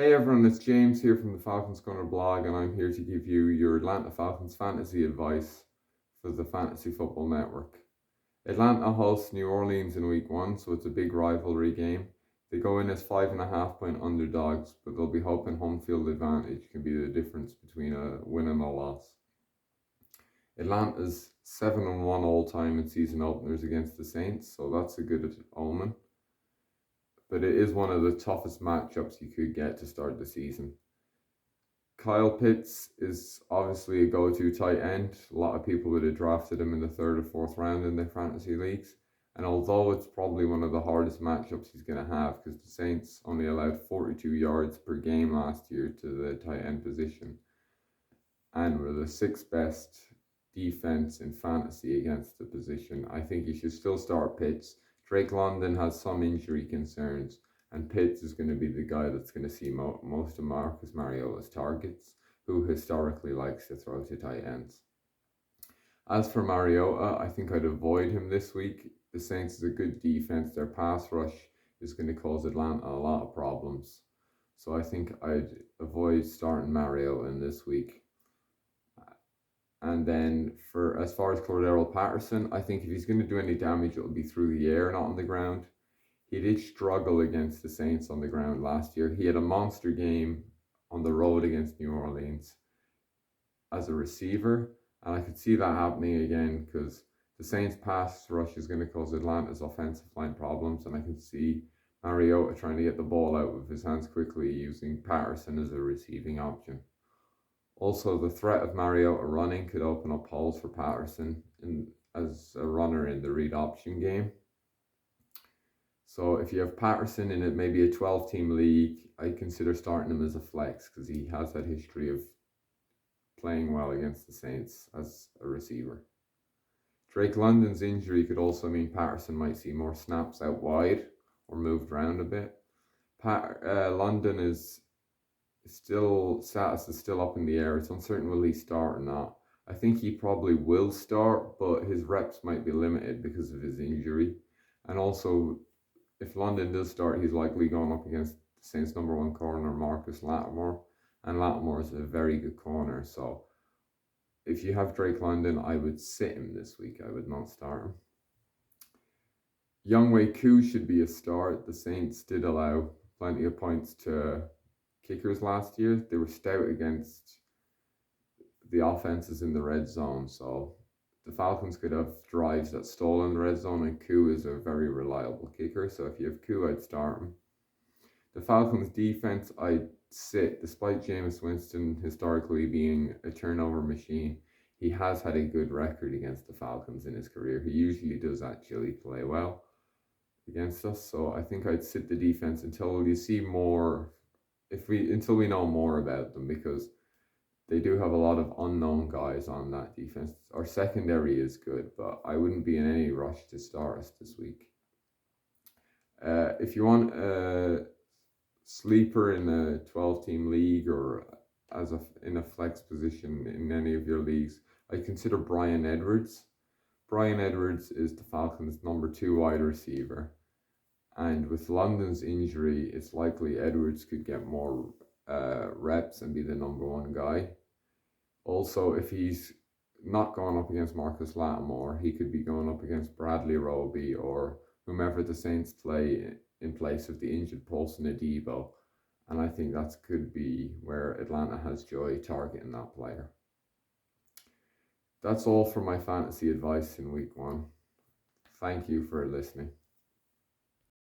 Hey everyone, it's James here from the Falcons Corner blog, and I'm here to give you your Atlanta Falcons fantasy advice for the Fantasy Football Network. Atlanta hosts New Orleans in week one, so it's a big rivalry game. They go in as 5.5 point underdogs, but they'll be hoping home field advantage can be the difference between a win and a loss. Atlanta's 7-1 all time in season openers against the Saints, so that's a good omen. But it is one of the toughest matchups you could get to start the season. Kyle Pitts is obviously a go-to tight end. A lot of people would have drafted him in the third or fourth round in their fantasy leagues. And although it's probably one of the hardest matchups he's going to have, because the Saints only allowed 42 yards per game last year to the tight end position, and were the sixth best defense in fantasy against the position, I think you should still start Pitts. Drake London has some injury concerns, and Pitts is going to be the guy that's going to see most of Marcus Mariota's targets, who historically likes to throw to tight ends. As for Mariota, I think I'd avoid him this week. The Saints is a good defense. Their pass rush is going to cause Atlanta a lot of problems. So I think I'd avoid starting Mariota in this week. And then for as far as Cordero Patterson, I think if he's going to do any damage, it'll be through the air, not on the ground. He did struggle against the Saints on the ground last year. He had a monster game on the road against New Orleans as a receiver, and I could see that happening again because the Saints' pass rush is going to cause Atlanta's offensive line problems, and I can see Mariota trying to get the ball out of his hands quickly using Patterson as a receiving option. Also, the threat of Mariota running could open up holes for Patterson as a runner in the read option game. So if you have Patterson in it, maybe a 12-team league, I'd consider starting him as a flex because he has that history of playing well against the Saints as a receiver. Drake London's injury could also mean Patterson might see more snaps out wide or moved around a bit. London is status is still up in the air. It's uncertain will he start or not. I think he probably will start, but his reps might be limited because of his injury. And also, if London does start, he's likely going up against the Saints' number one corner, Marcus Lattimore. And Lattimore is a very good corner. So if you have Drake London, I would sit him this week. I would not start him. Younghoe Koo should be a start. The Saints did allow plenty of points to kickers last year. They were stout against the offenses in the red zone, so the Falcons could have drives that stall in the red zone, and Koo is a very reliable kicker, so if you have Koo, I'd start him. The Falcons defense, I'd sit. Despite Jameis Winston historically being a turnover machine, he has had a good record against the Falcons in his career. He usually does actually play well against us, so I think I'd sit the defense until you see more until we know more about them, because they do have a lot of unknown guys on that defense. Our secondary is good, but I wouldn't be in any rush to start us this week. If you want a sleeper in a 12-team league or in a flex position in any of your leagues, I consider Bryan Edwards. Bryan Edwards is the Falcons' number 2 wide receiver. And with London's injury, it's likely Edwards could get more reps and be the number 1 guy. Also, if he's not going up against Marcus Lattimore, he could be going up against Bradley Roby or whomever the Saints play in place of the injured Paulson Adebo. And I think that could be where Atlanta has joy targeting that player. That's all for my fantasy advice in week 1. Thank you for listening.